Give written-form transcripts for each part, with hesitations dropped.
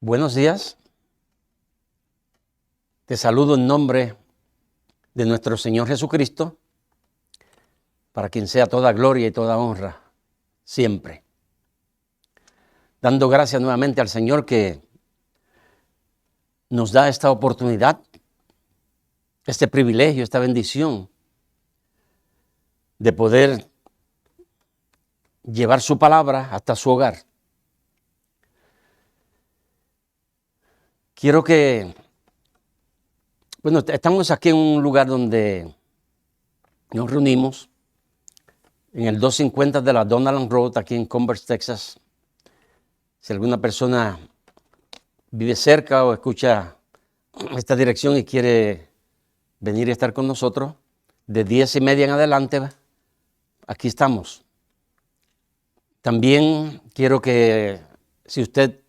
Buenos días. Te saludo en nombre de nuestro Señor Jesucristo, para quien sea toda gloria y toda honra, siempre. Dando gracias nuevamente al Señor que nos da esta oportunidad, este privilegio, esta bendición de poder llevar su palabra hasta su hogar. Quiero que, estamos aquí en un lugar donde nos reunimos, en el 250 de la Donald Road, aquí en Converse, Texas. Si alguna persona vive cerca o escucha esta dirección y quiere venir y estar con nosotros, de 10:30 en adelante, aquí estamos. También quiero que, si usted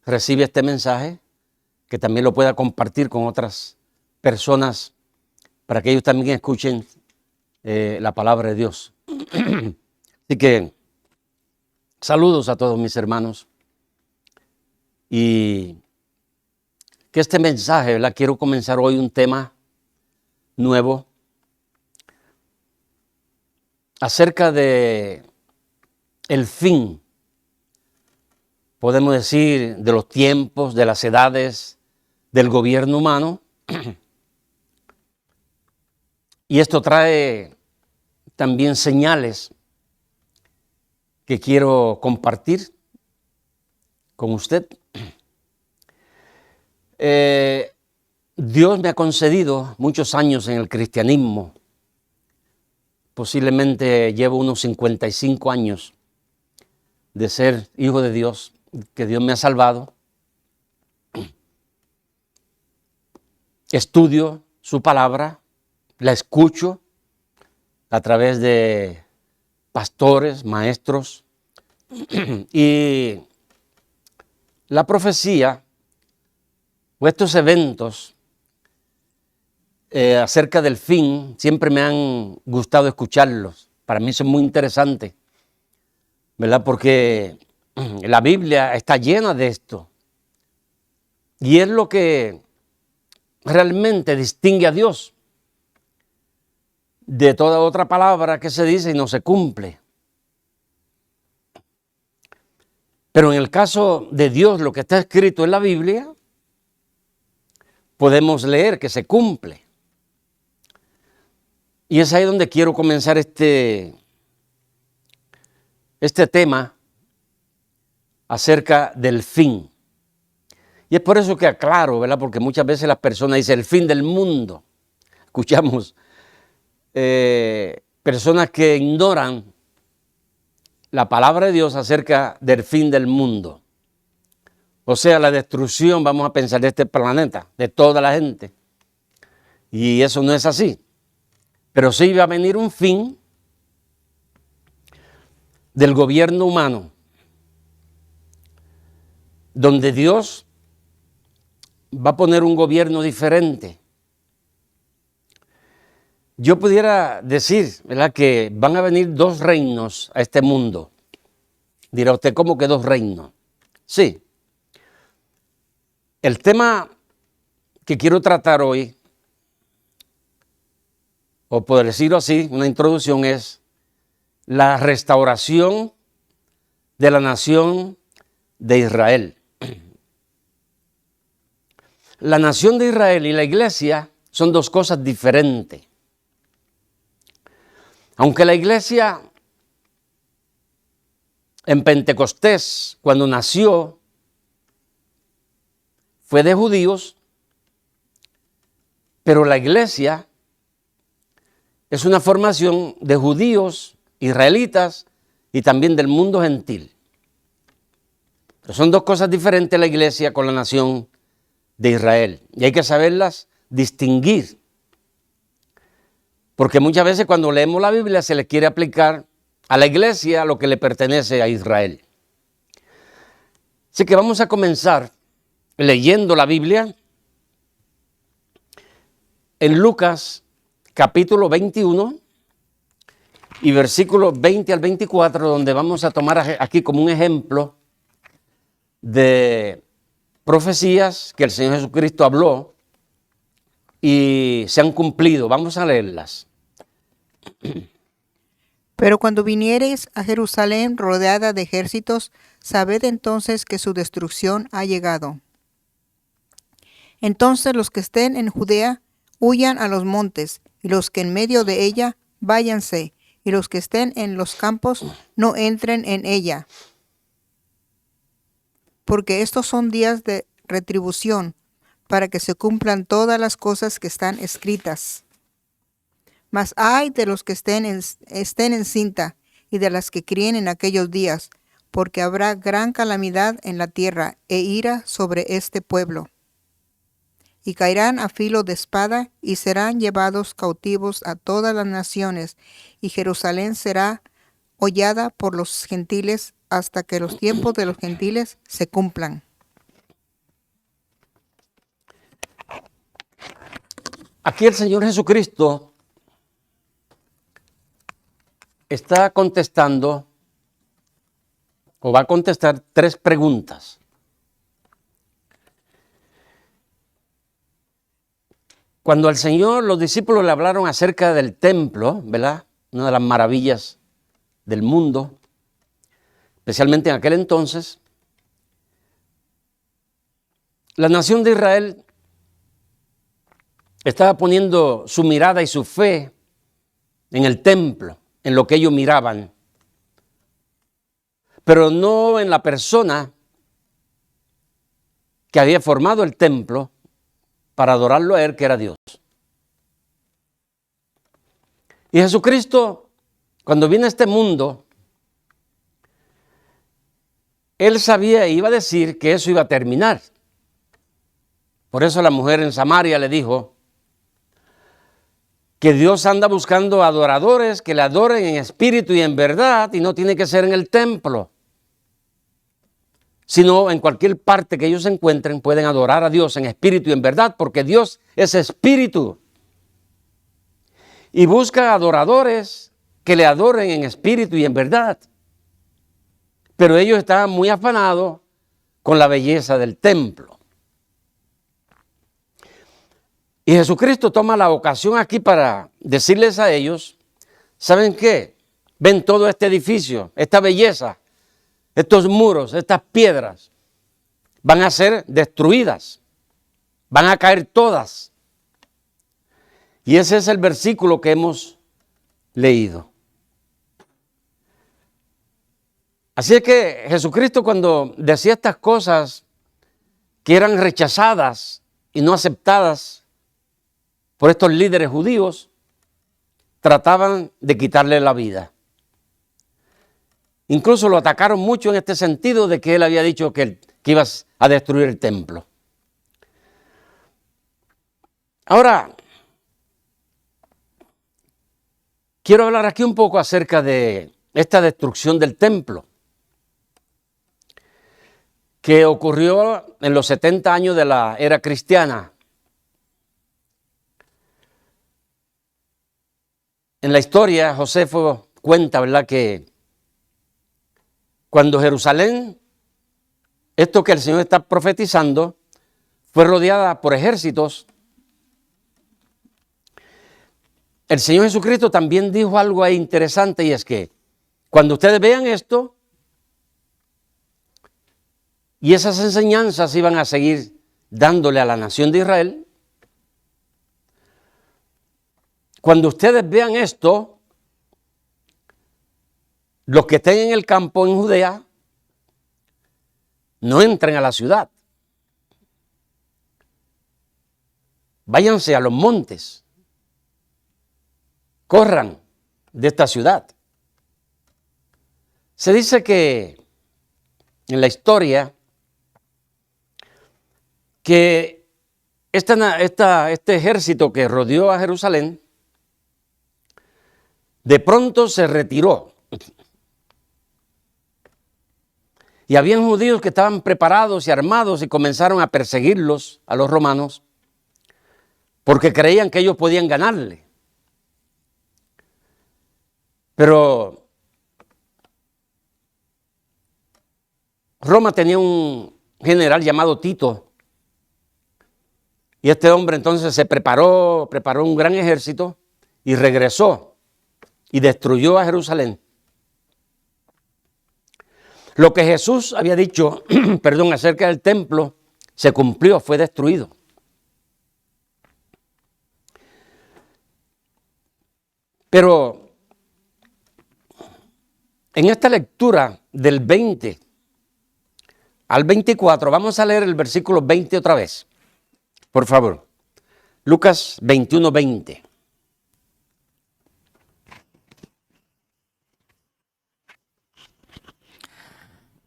recibe este mensaje, que también lo pueda compartir con otras personas para que ellos también escuchen la palabra de Dios. Así que saludos a todos mis hermanos y que este mensaje, ¿verdad? Quiero comenzar hoy un tema nuevo acerca de el fin, podemos decir, de los tiempos, de las edades, del gobierno humano. Y esto trae también señales que quiero compartir con usted. Dios me ha concedido muchos años en el cristianismo. Posiblemente llevo unos 55 años de ser hijo de Dios, que Dios me ha salvado. Estudio su palabra, la escucho a través de pastores, maestros, y la profecía o estos eventos acerca del fin siempre me han gustado escucharlos. Para mí son muy interesantes, ¿verdad? Porque la Biblia está llena de esto y es lo que realmente distingue a Dios de toda otra palabra que se dice y no se cumple. Pero en el caso de Dios, lo que está escrito en la Biblia, podemos leer que se cumple. Y es ahí donde quiero comenzar este tema acerca del fin. Y es por eso que aclaro, ¿verdad? Porque muchas veces las personas dicen el fin del mundo. Escuchamos personas que ignoran la palabra de Dios acerca del fin del mundo. O sea, la destrucción, vamos a pensar, de este planeta, de toda la gente. Y eso no es así. Pero sí va a venir un fin del gobierno humano, donde Dios va a poner un gobierno diferente. Yo pudiera decir, ¿verdad?, que van a venir dos reinos a este mundo. Dirá usted, ¿cómo que dos reinos? Sí. El tema que quiero tratar hoy, o por decirlo así, una introducción, es la restauración de la nación de Israel. La nación de Israel y la iglesia son dos cosas diferentes. Aunque la iglesia en Pentecostés, cuando nació, fue de judíos, pero la iglesia es una formación de judíos, israelitas y también del mundo gentil. Pero son dos cosas diferentes la iglesia con la nación de Israel. Y hay que saberlas distinguir. Porque muchas veces cuando leemos la Biblia se le quiere aplicar a la iglesia lo que le pertenece a Israel. Así que vamos a comenzar leyendo la Biblia en Lucas capítulo 21 y versículos 20 al 24, donde vamos a tomar aquí como un ejemplo de profecías que el Señor Jesucristo habló y se han cumplido. Vamos a leerlas. Pero cuando viniereis a Jerusalén rodeada de ejércitos, sabed entonces que su destrucción ha llegado. Entonces los que estén en Judea huyan a los montes, y los que en medio de ella váyanse, y los que estén en los campos no entren en ella. Porque estos son días de retribución, para que se cumplan todas las cosas que están escritas. Mas ay de los que estén en cinta y de las que críen en aquellos días, porque habrá gran calamidad en la tierra e ira sobre este pueblo. Y caerán a filo de espada y serán llevados cautivos a todas las naciones, y Jerusalén será hollada por los gentiles hasta que los tiempos de los gentiles se cumplan. Aquí el Señor Jesucristo está contestando o va a contestar 3 preguntas. Cuando al Señor los discípulos le hablaron acerca del templo, ¿verdad? Una de las maravillas del mundo, especialmente en aquel entonces, la nación de Israel estaba poniendo su mirada y su fe en el templo, en lo que ellos miraban, pero no en la persona que había formado el templo para adorarlo a Él, que era Dios. Y Jesucristo, cuando viene a este mundo, Él sabía e iba a decir que eso iba a terminar. Por eso la mujer en Samaria le dijo que Dios anda buscando adoradores que le adoren en espíritu y en verdad, y no tiene que ser en el templo, sino en cualquier parte que ellos se encuentren pueden adorar a Dios en espíritu y en verdad, porque Dios es espíritu. Y busca adoradores que le adoren en espíritu y en verdad. Pero ellos estaban muy afanados con la belleza del templo. Y Jesucristo toma la ocasión aquí para decirles a ellos, ¿saben qué? Ven todo este edificio, esta belleza, estos muros, estas piedras, van a ser destruidas, van a caer todas. Y ese es el versículo que hemos leído. Así es que Jesucristo, cuando decía estas cosas que eran rechazadas y no aceptadas por estos líderes judíos, trataban de quitarle la vida. Incluso lo atacaron mucho en este sentido de que él había dicho que iba a destruir el templo. Ahora, quiero hablar aquí un poco acerca de esta destrucción del templo que ocurrió en los 70 años de la era cristiana. En la historia, Josefo cuenta, ¿verdad?, que cuando Jerusalén, esto que el Señor está profetizando, fue rodeada por ejércitos, el Señor Jesucristo también dijo algo ahí interesante, y es que cuando ustedes vean esto, y esas enseñanzas iban a seguir dándole a la nación de Israel, cuando ustedes vean esto, los que estén en el campo en Judea, no entren a la ciudad. Váyanse a los montes. Corran de esta ciudad. Se dice que en la historia que este ejército que rodeó a Jerusalén de pronto se retiró. Y habían judíos que estaban preparados y armados y comenzaron a perseguirlos a los romanos porque creían que ellos podían ganarle. Pero Roma tenía un general llamado Tito. Y este hombre entonces se preparó un gran ejército y regresó y destruyó a Jerusalén. Lo que Jesús había dicho, acerca del templo, se cumplió, fue destruido. Pero en esta lectura del 20 al 24, vamos a leer el versículo 20 otra vez. Por favor, Lucas 21, 20.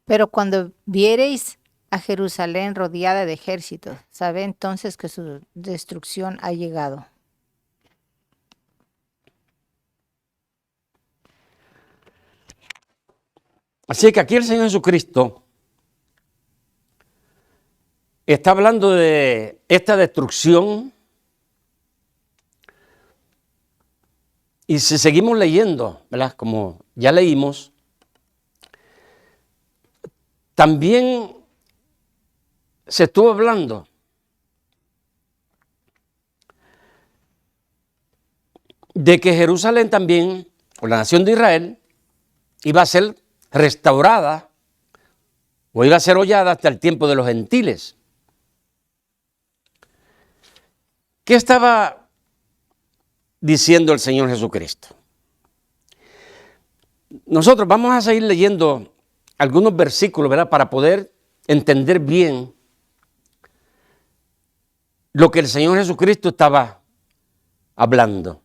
Pero cuando viereis a Jerusalén rodeada de ejércitos, sabed entonces que su destrucción ha llegado. Así que aquí el Señor Jesucristo está hablando de esta destrucción. Y si seguimos leyendo, ¿verdad? Como ya leímos, también se estuvo hablando de que Jerusalén también, o la nación de Israel, iba a ser restaurada o iba a ser hollada hasta el tiempo de los gentiles. ¿Qué estaba diciendo el Señor Jesucristo? Nosotros vamos a seguir leyendo algunos versículos, ¿verdad? Para poder entender bien lo que el Señor Jesucristo estaba hablando.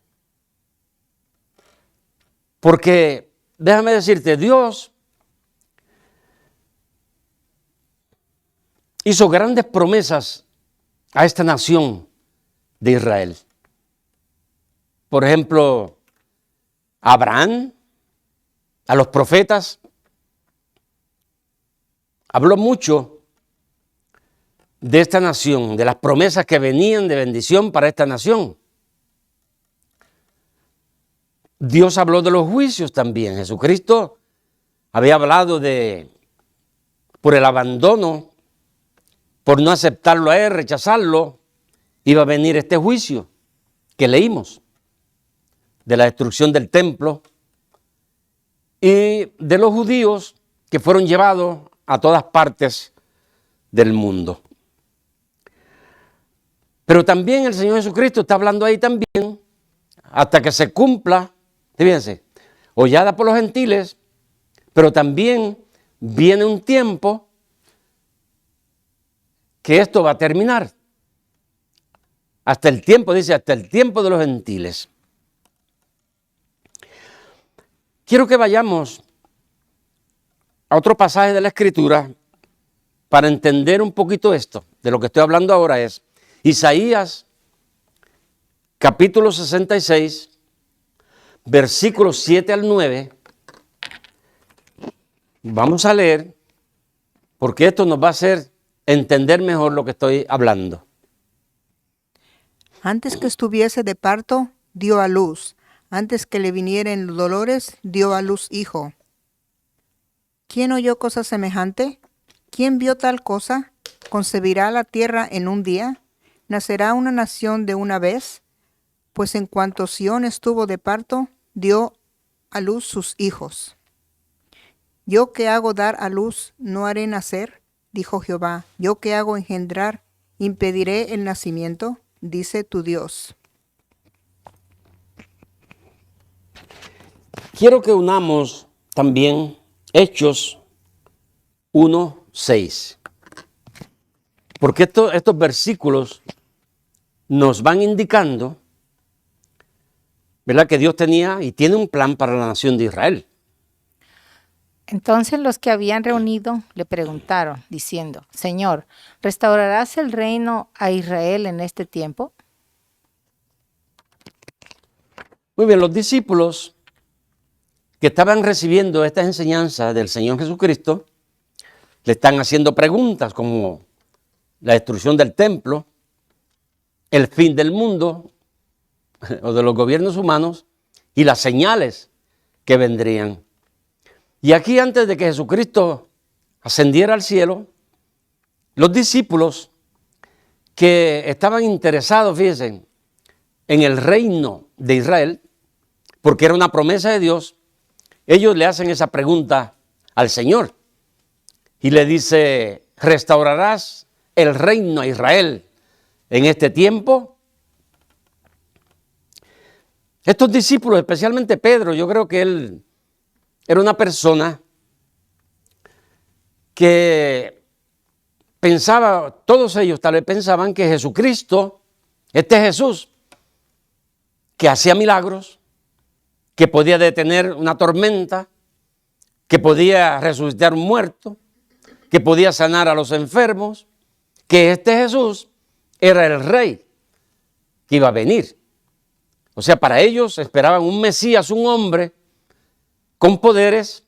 Porque, déjame decirte, Dios hizo grandes promesas a esta nación de Israel. Por ejemplo, a Abraham, a los profetas, habló mucho de esta nación, de las promesas que venían de bendición para esta nación. Dios habló de los juicios también. Jesucristo había hablado por el abandono, por no aceptarlo a Él, rechazarlo, iba a venir este juicio que leímos, de la destrucción del templo y de los judíos que fueron llevados a todas partes del mundo. Pero también el Señor Jesucristo está hablando ahí también, hasta que se cumpla, fíjense, hollada por los gentiles, pero también viene un tiempo que esto va a terminar. Hasta el tiempo, dice, hasta el tiempo de los gentiles. Quiero que vayamos a otro pasaje de la Escritura para entender un poquito esto. De lo que estoy hablando ahora es Isaías, capítulo 66, versículos 7 al 9. Vamos a leer, porque esto nos va a hacer entender mejor lo que estoy hablando. Antes que estuviese de parto, dio a luz. Antes que le vinieren los dolores, dio a luz hijo. ¿Quién oyó cosa semejante? ¿Quién vio tal cosa? ¿Concebirá la tierra en un día? ¿Nacerá una nación de una vez? Pues en cuanto Sión estuvo de parto, dio a luz sus hijos. Yo que hago dar a luz, no haré nacer, dijo Jehová. Yo que hago engendrar, impediré el nacimiento, dice tu Dios. Quiero que unamos también Hechos 1:6. Porque estos versículos nos van indicando, ¿verdad?, que Dios tenía y tiene un plan para la nación de Israel. Entonces los que habían reunido le preguntaron, diciendo, Señor, ¿restaurarás el reino a Israel en este tiempo? Muy bien, los discípulos que estaban recibiendo esta enseñanza del Señor Jesucristo le están haciendo preguntas como la destrucción del templo, el fin del mundo o de los gobiernos humanos y las señales que vendrían. Y aquí, antes de que Jesucristo ascendiera al cielo, los discípulos que estaban interesados, fíjense, en el reino de Israel, porque era una promesa de Dios, ellos le hacen esa pregunta al Señor y le dice, ¿restaurarás el reino a Israel en este tiempo? Estos discípulos, especialmente Pedro, yo creo que él era una persona que pensaba, todos ellos tal vez pensaban que Jesucristo, este Jesús, que hacía milagros, que podía detener una tormenta, que podía resucitar un muerto, que podía sanar a los enfermos, que este Jesús era el rey que iba a venir. O sea, para ellos esperaban un Mesías, un hombre con poderes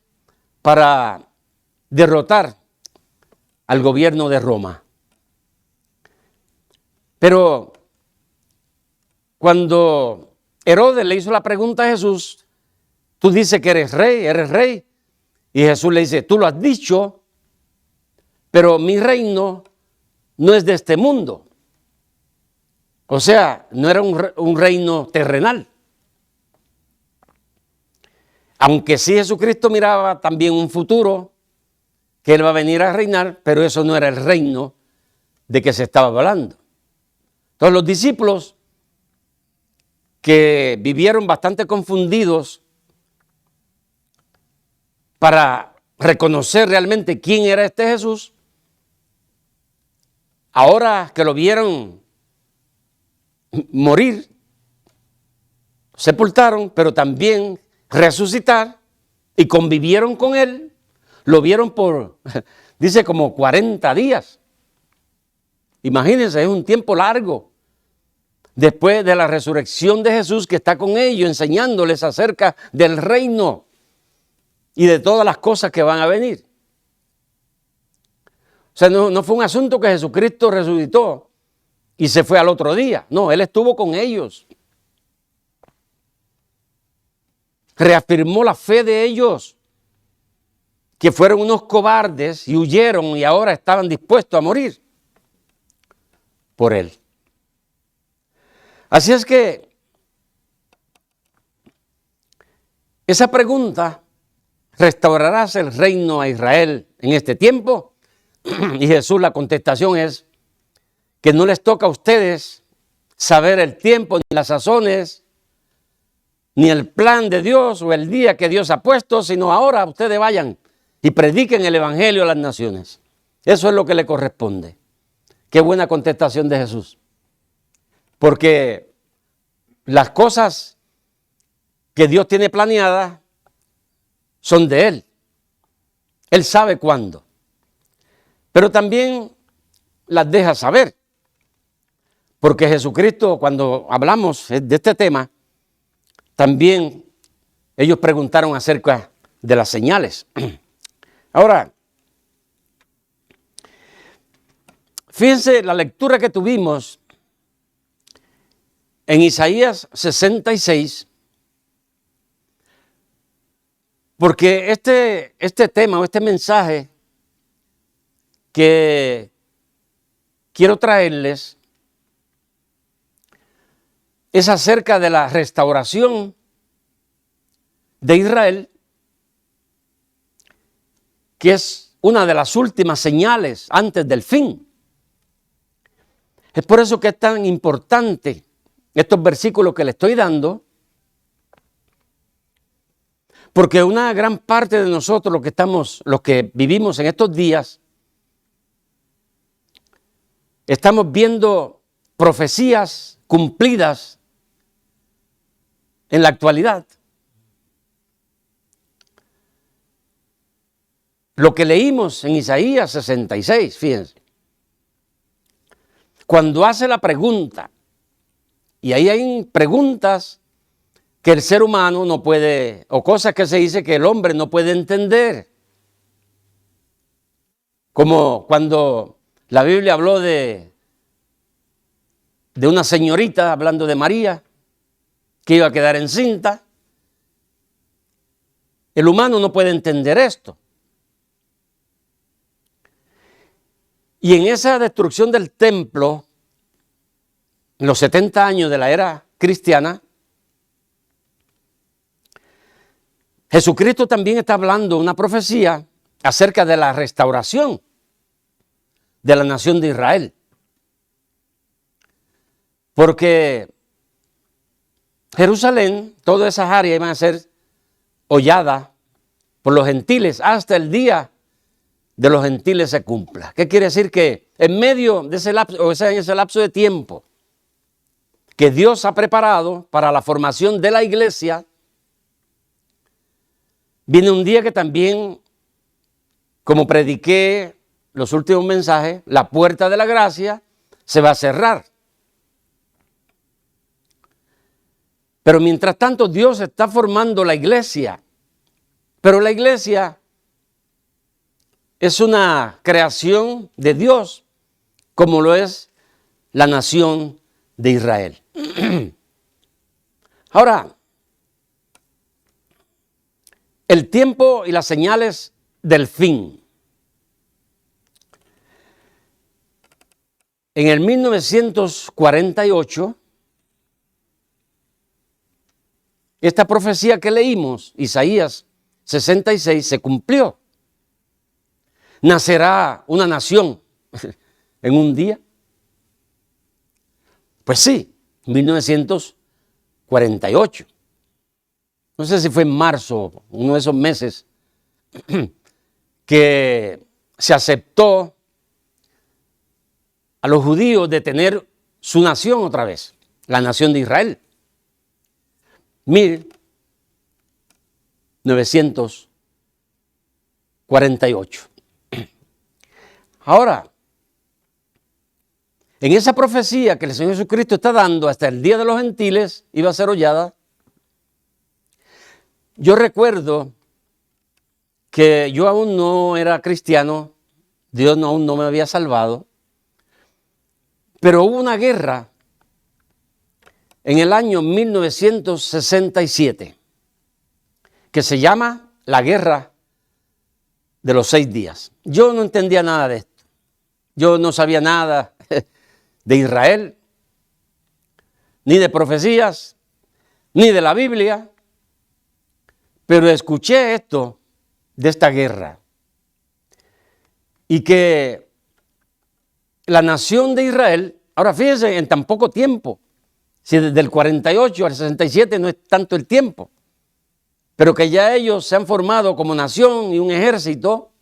para derrotar al gobierno de Roma. Pero cuando Herodes le hizo la pregunta a Jesús, tú dices que eres rey. Y Jesús le dice, tú lo has dicho, pero mi reino no es de este mundo. O sea, no era un reino terrenal. Aunque sí Jesucristo miraba también un futuro, que Él va a venir a reinar, pero eso no era el reino de que se estaba hablando. Entonces los discípulos, que vivieron bastante confundidos para reconocer realmente quién era este Jesús, ahora que lo vieron morir, sepultaron, pero también resucitar y convivieron con Él, lo vieron por, dice, como 40 días. Imagínense, es un tiempo largo. Después de la resurrección de Jesús, que está con ellos enseñándoles acerca del reino y de todas las cosas que van a venir. O sea, no fue un asunto que Jesucristo resucitó y se fue al otro día. No, Él estuvo con ellos. Reafirmó la fe de ellos, que fueron unos cobardes y huyeron y ahora estaban dispuestos a morir por Él. Así es que esa pregunta, ¿restaurarás el reino a Israel en este tiempo? Y Jesús, la contestación es que no les toca a ustedes saber el tiempo, ni las sazones, ni el plan de Dios o el día que Dios ha puesto, sino ahora ustedes vayan y prediquen el evangelio a las naciones. Eso es lo que le corresponde. Qué buena contestación de Jesús. Porque las cosas que Dios tiene planeadas son de Él. Él sabe cuándo. Pero también las deja saber. Porque Jesucristo, cuando hablamos de este tema, también ellos preguntaron acerca de las señales. Ahora, fíjense la lectura que tuvimos en Isaías 66, porque este tema o este mensaje que quiero traerles es acerca de la restauración de Israel, que es una de las últimas señales antes del fin. Es por eso que es tan importante estos versículos que le estoy dando, porque una gran parte de nosotros, los que vivimos en estos días, estamos viendo profecías cumplidas en la actualidad. Lo que leímos en Isaías 66, fíjense, cuando hace la pregunta, y ahí hay preguntas que el ser humano no puede, o cosas que se dice que el hombre no puede entender. Como cuando la Biblia habló de una señorita, hablando de María, que iba a quedar encinta. El humano no puede entender esto. Y en esa destrucción del templo, en los 70 años de la era cristiana, Jesucristo también está hablando una profecía acerca de la restauración de la nación de Israel. Porque Jerusalén, todas esas áreas iban a ser holladas por los gentiles hasta el día de los gentiles se cumpla. ¿Qué quiere decir? Que en medio de ese lapso, o sea, en ese lapso de tiempo que Dios ha preparado para la formación de la iglesia, viene un día que también, como prediqué los últimos mensajes, la puerta de la gracia se va a cerrar. Pero mientras tanto Dios está formando la iglesia. Pero la iglesia es una creación de Dios, como lo es la nación de Israel. Ahora, el tiempo y las señales del fin. En el 1948, esta profecía que leímos, Isaías 66, se cumplió. ¿Nacerá una nación en un día? Pues sí, 1948. No sé si fue en marzo, uno de esos meses, que se aceptó a los judíos de tener su nación otra vez, la nación de Israel. 1948. Ahora, en esa profecía que el Señor Jesucristo está dando hasta el día de los gentiles, iba a ser hollada. Yo recuerdo que yo aún no era cristiano, Dios aún no me había salvado, pero hubo una guerra en el año 1967 que se llama la Guerra de los 6 días. Yo no entendía nada de esto. Yo no sabía nada de Israel, ni de profecías, ni de la Biblia, pero escuché esto de esta guerra y que la nación de Israel, ahora fíjense, en tan poco tiempo, si desde el 48 al 67 no es tanto el tiempo, pero que ya ellos se han formado como nación y un ejército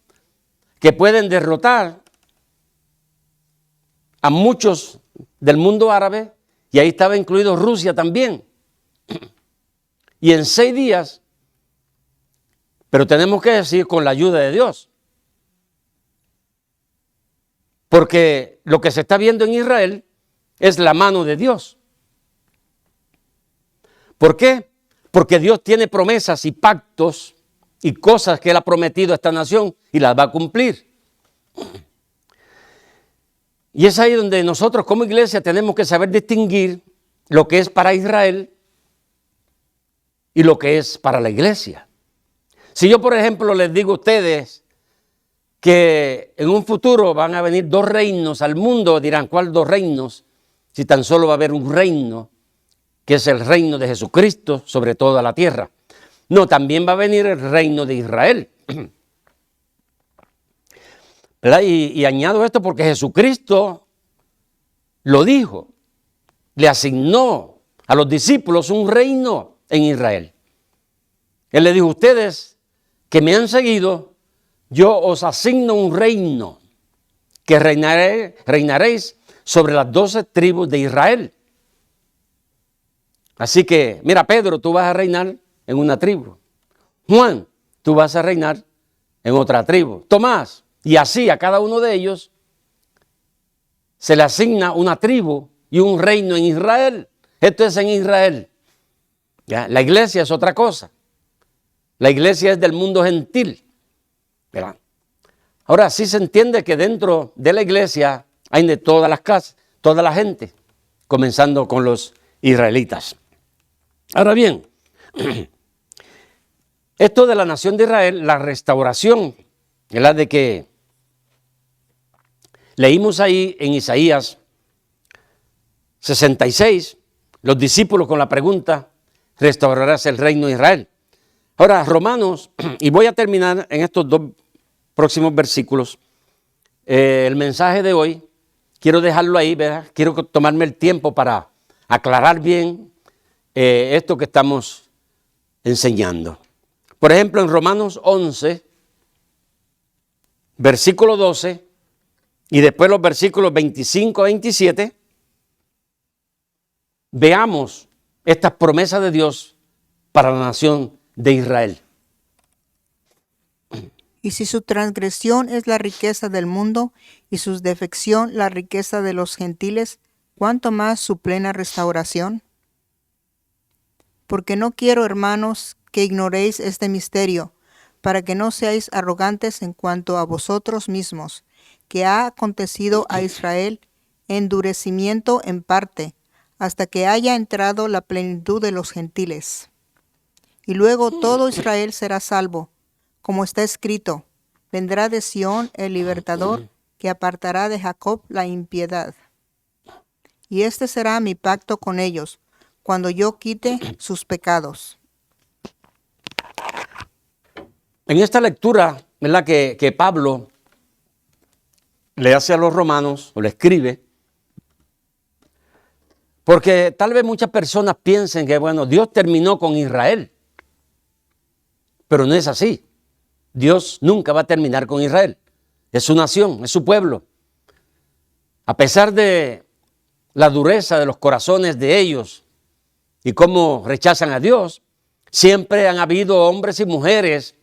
que pueden derrotar a muchos del mundo árabe, y ahí estaba incluido Rusia también. Y en 6 días, pero tenemos que decir con la ayuda de Dios. Porque lo que se está viendo en Israel es la mano de Dios. ¿Por qué? Porque Dios tiene promesas y pactos y cosas que Él ha prometido a esta nación y las va a cumplir. Y es ahí donde nosotros como iglesia tenemos que saber distinguir lo que es para Israel y lo que es para la iglesia. Si yo, por ejemplo, les digo a ustedes que en un futuro van a venir 2 reinos al mundo, dirán, ¿cuál 2 reinos? Si tan solo va a haber un reino, que es el reino de Jesucristo sobre toda la tierra. No, también va a venir el reino de Israel. ¿Verdad? Y añado esto porque Jesucristo lo dijo, le asignó a los discípulos un reino en Israel. Él le dijo, ustedes que me han seguido, yo os asigno un reino que reinaréis sobre las 12 tribus de Israel. Así que, mira, Pedro, tú vas a reinar en una tribu. Juan, tú vas a reinar en otra tribu. Tomás, y así a cada uno de ellos se le asigna una tribu y un reino en Israel. Esto es en Israel. ¿Ya? La iglesia es otra cosa. La iglesia es del mundo gentil. ¿Verdad? Ahora sí se entiende que dentro de la iglesia hay de todas las casas, toda la gente, comenzando con los israelitas. Ahora bien, esto de la nación de Israel, la restauración, es la de que Leímos ahí en Isaías 66, los discípulos con la pregunta, ¿restaurarás el reino de Israel? Ahora, Romanos, y voy a terminar en estos dos próximos versículos, el mensaje de hoy, quiero dejarlo ahí, ¿verdad? Quiero tomarme el tiempo para aclarar bien esto que estamos enseñando. Por ejemplo, en Romanos 11, versículo 12, y después los versículos 25 a 27, veamos estas promesas de Dios para la nación de Israel. Y si su transgresión es la riqueza del mundo y su defección la riqueza de los gentiles, ¿cuánto más su plena restauración? Porque no quiero, hermanos, que ignoréis este misterio, para que no seáis arrogantes en cuanto a vosotros mismos, que ha acontecido a Israel endurecimiento en parte, hasta que haya entrado la plenitud de los gentiles. Y luego todo Israel será salvo, como está escrito, vendrá de Sión el libertador, que apartará de Jacob la impiedad. Y este será mi pacto con ellos, cuando yo quite sus pecados. En esta lectura, ¿verdad?, que Pablo le hace a los romanos, o le escribe, porque tal vez muchas personas piensen que, bueno, Dios terminó con Israel, pero no es así. Dios nunca va a terminar con Israel. Es su nación, es su pueblo. A pesar de la dureza de los corazones de ellos y cómo rechazan a Dios, siempre han habido hombres y mujeres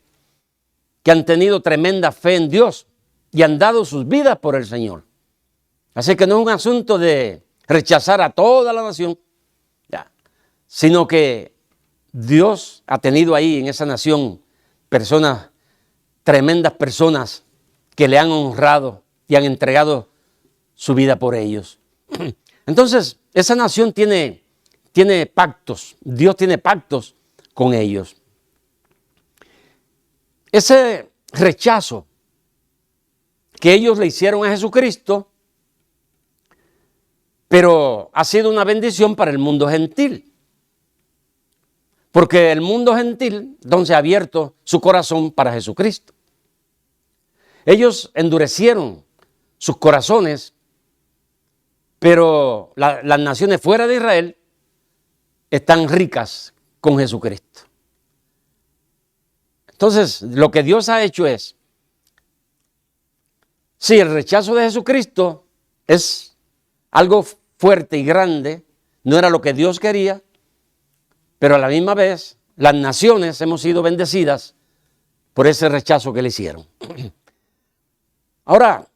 que han tenido tremenda fe en Dios y han dado sus vidas por el Señor. Así que no es un asunto de rechazar a toda la nación, sino que Dios ha tenido ahí en esa nación personas, tremendas personas que le han honrado y han entregado su vida por ellos. Entonces, esa nación tiene pactos, Dios tiene pactos con ellos. Ese rechazo que ellos le hicieron a Jesucristo, pero ha sido una bendición para el mundo gentil. Porque el mundo gentil entonces ha abierto su corazón para Jesucristo. Ellos endurecieron sus corazones, pero las naciones fuera de Israel están ricas con Jesucristo. Entonces, lo que Dios ha hecho es, sí, el rechazo de Jesucristo es algo fuerte y grande, no era lo que Dios quería, pero a la misma vez las naciones hemos sido bendecidas por ese rechazo que le hicieron. Ahora,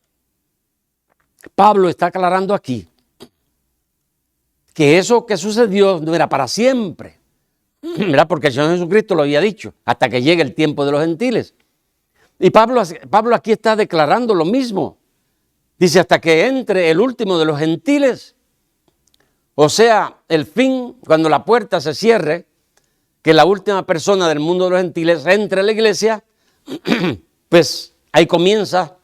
Pablo está aclarando aquí que eso que sucedió no era para siempre, ¿verdad? Porque el Señor Jesucristo lo había dicho, hasta que llegue el tiempo de los gentiles. Y Pablo aquí está declarando lo mismo. Dice, hasta que entre el último de los gentiles, o sea, el fin, cuando la puerta se cierre, que la última persona del mundo de los gentiles entre a la iglesia, pues ahí comienza,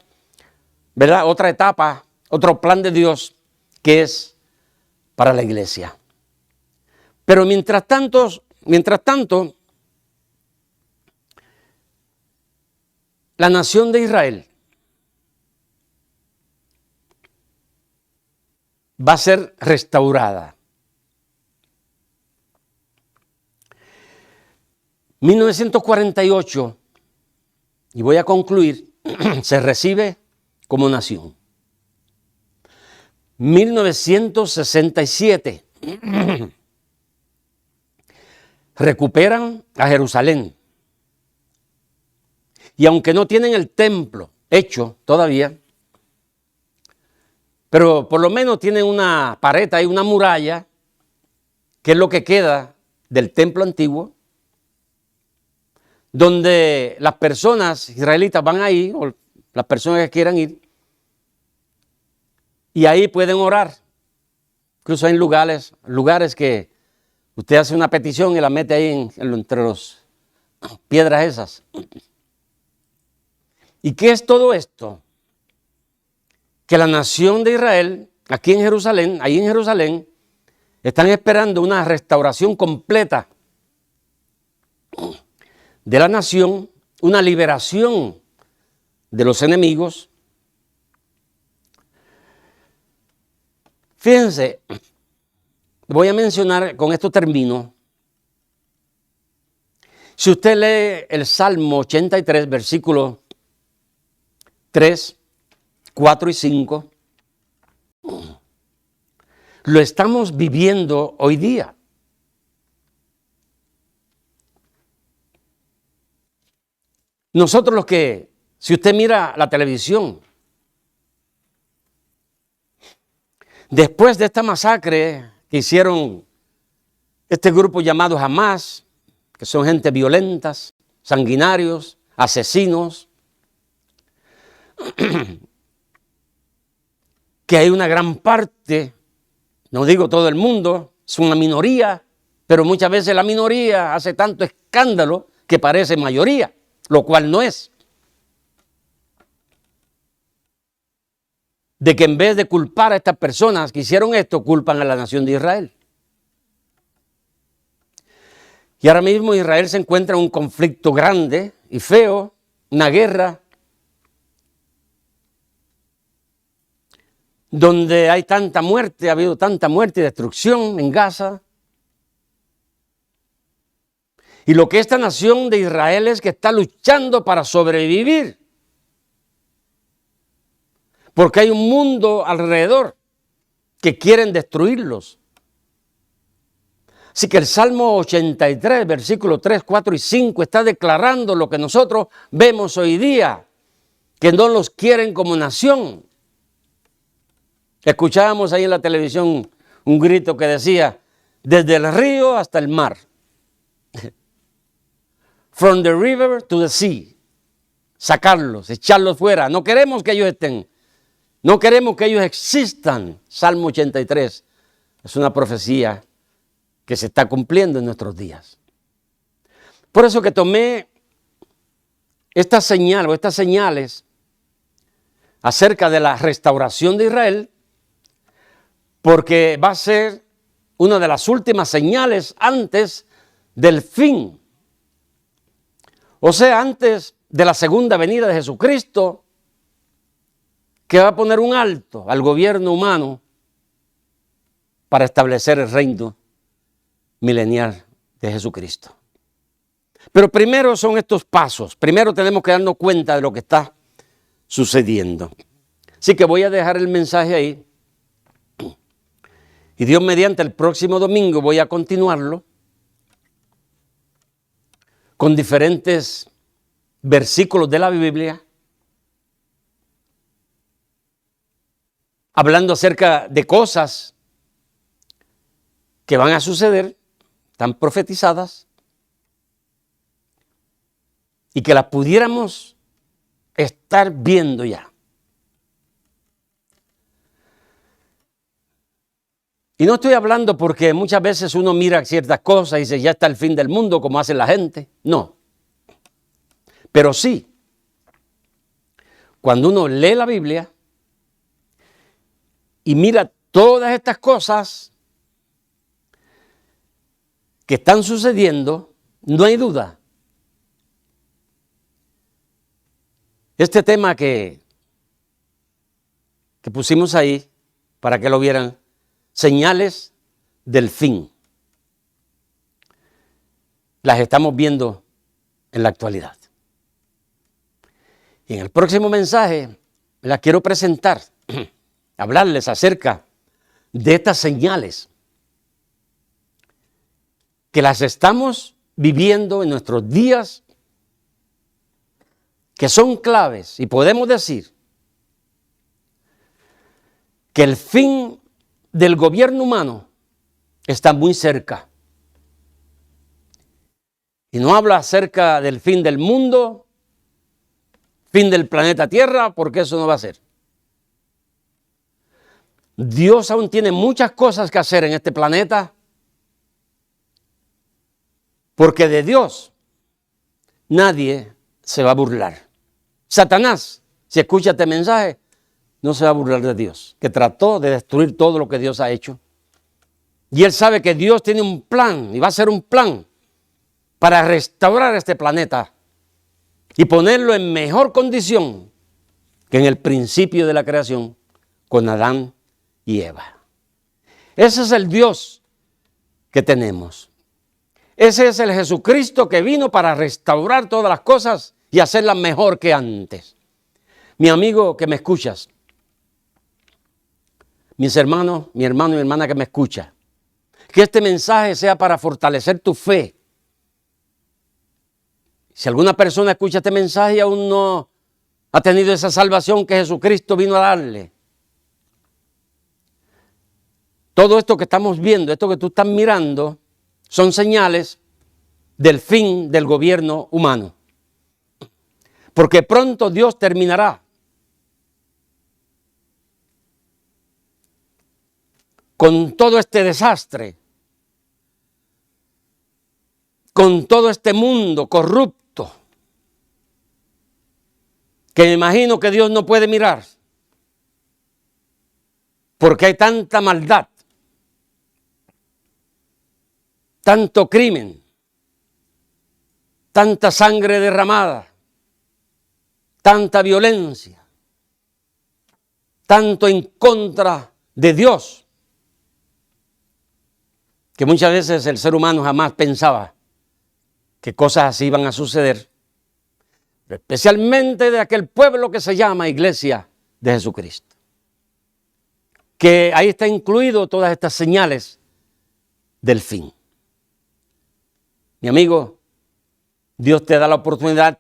¿verdad?, otra etapa, otro plan de Dios que es para la iglesia. Pero mientras tanto, la nación de Israel va a ser restaurada. 1948, y voy a concluir, se recibe como nación. 1967, recuperan a Jerusalén. Y aunque no tienen el templo hecho todavía, pero por lo menos tienen una pared y una muralla, que es lo que queda del templo antiguo, donde las personas israelitas van ahí, o las personas que quieran ir, y ahí pueden orar. Incluso hay lugares que usted hace una petición y la mete ahí entre las piedras esas. ¿Y qué es todo esto? que la nación de Israel, aquí en Jerusalén, ahí en Jerusalén, están esperando una restauración completa de la nación, una liberación de los enemigos. Fíjense, voy a mencionar, con esto termino. Si usted lee el Salmo 83, versículos 3, 4 y 5, lo estamos viviendo hoy día. Nosotros los que, si usted mira la televisión, después de esta masacre que hicieron este grupo llamado Hamas, que son gente violentas, sanguinarios, asesinos, que hay una gran parte, no digo todo el mundo, es una minoría, pero muchas veces la minoría hace tanto escándalo que parece mayoría, lo cual no es. De que en vez de culpar a estas personas que hicieron esto, culpan a la nación de Israel. Y ahora mismo Israel se encuentra en un conflicto grande y feo, una guerra, donde hay tanta muerte, ha habido tanta muerte y destrucción en Gaza. Y lo que esta nación de Israel es que está luchando para sobrevivir. Porque hay un mundo alrededor que quieren destruirlos. Así que el Salmo 83, versículos 3, 4 y 5 está declarando lo que nosotros vemos hoy día, que no los quieren como nación. Escuchábamos ahí en la televisión un grito que decía, desde el río hasta el mar. From the river to the sea. Sacarlos, echarlos fuera. No queremos que ellos estén. No queremos que ellos existan. Salmo 83 es una profecía que se está cumpliendo en nuestros días. Por eso que tomé esta señal o estas señales acerca de la restauración de Israel, porque va a ser una de las últimas señales antes del fin. O sea, antes de la segunda venida de Jesucristo, que va a poner un alto al gobierno humano para establecer el reino milenial de Jesucristo. Pero primero son estos pasos. Primero tenemos que darnos cuenta de lo que está sucediendo. Así que voy a dejar el mensaje ahí. Y Dios mediante el próximo domingo voy a continuarlo con diferentes versículos de la Biblia, hablando acerca de cosas que van a suceder, están profetizadas, y que las pudiéramos estar viendo ya. Y no estoy hablando porque muchas veces uno mira ciertas cosas y dice, ya está el fin del mundo, como hace la gente. No. Pero sí, cuando uno lee la Biblia y mira todas estas cosas que están sucediendo, no hay duda. Este tema que pusimos ahí, para que lo vieran, señales del fin, las estamos viendo en la actualidad. Y en el próximo mensaje las quiero presentar, hablarles acerca de estas señales que las estamos viviendo en nuestros días, que son claves, y podemos decir que el fin del gobierno humano está muy cerca. Y no habla acerca del fin del mundo, fin del planeta Tierra, porque eso no va a ser. Dios aún tiene muchas cosas que hacer en este planeta, porque de Dios nadie se va a burlar. Satanás, si escucha este mensaje, no se va a burlar de Dios, que trató de destruir todo lo que Dios ha hecho. Y él sabe que Dios tiene un plan y va a hacer un plan para restaurar este planeta y ponerlo en mejor condición que en el principio de la creación con Adán y Eva. Ese es el Dios que tenemos. Ese es el Jesucristo que vino para restaurar todas las cosas y hacerlas mejor que antes. Mi amigo que me escuchas, mis hermanos, mi hermano y mi hermana que me escucha, que este mensaje sea para fortalecer tu fe. Si alguna persona escucha este mensaje y aún no ha tenido esa salvación que Jesucristo vino a darle, todo esto que estamos viendo, esto que tú estás mirando, son señales del fin del gobierno humano. Porque pronto Dios terminará con todo este desastre, con todo este mundo corrupto, que me imagino que Dios no puede mirar, porque hay tanta maldad, tanto crimen, tanta sangre derramada, tanta violencia, tanto en contra de Dios, que muchas veces el ser humano jamás pensaba que cosas así iban a suceder, especialmente de aquel pueblo que se llama Iglesia de Jesucristo. Que ahí está incluido todas estas señales del fin. Mi amigo, Dios te da la oportunidad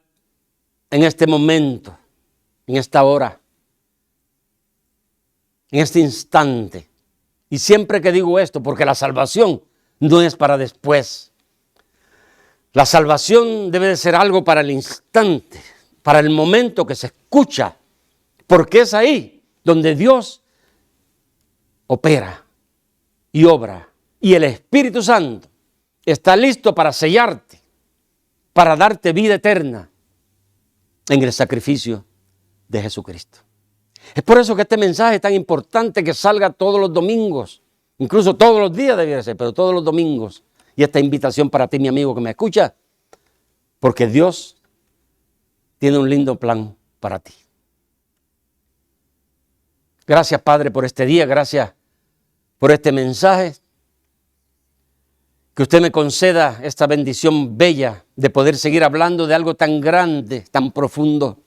en este momento, en esta hora, en este instante. Y siempre que digo esto, porque la salvación no es para después. La salvación debe de ser algo para el instante, para el momento que se escucha, porque es ahí donde Dios opera y obra. Y el Espíritu Santo está listo para sellarte, para darte vida eterna en el sacrificio de Jesucristo. Es por eso que este mensaje es tan importante que salga todos los domingos, incluso todos los días debiera ser, pero todos los domingos. Y esta invitación para ti, mi amigo que me escucha, porque Dios tiene un lindo plan para ti. Gracias, Padre, por este día, gracias por este mensaje. Que usted me conceda esta bendición bella de poder seguir hablando de algo tan grande, tan profundo,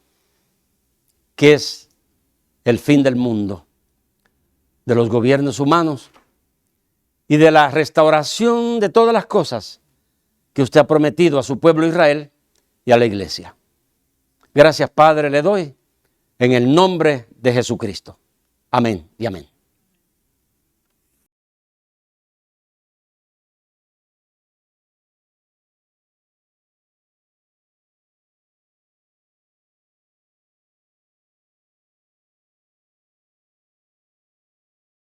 que es el fin del mundo, de los gobiernos humanos y de la restauración de todas las cosas que usted ha prometido a su pueblo Israel y a la iglesia. Gracias, Padre, le doy en el nombre de Jesucristo. Amén y amén.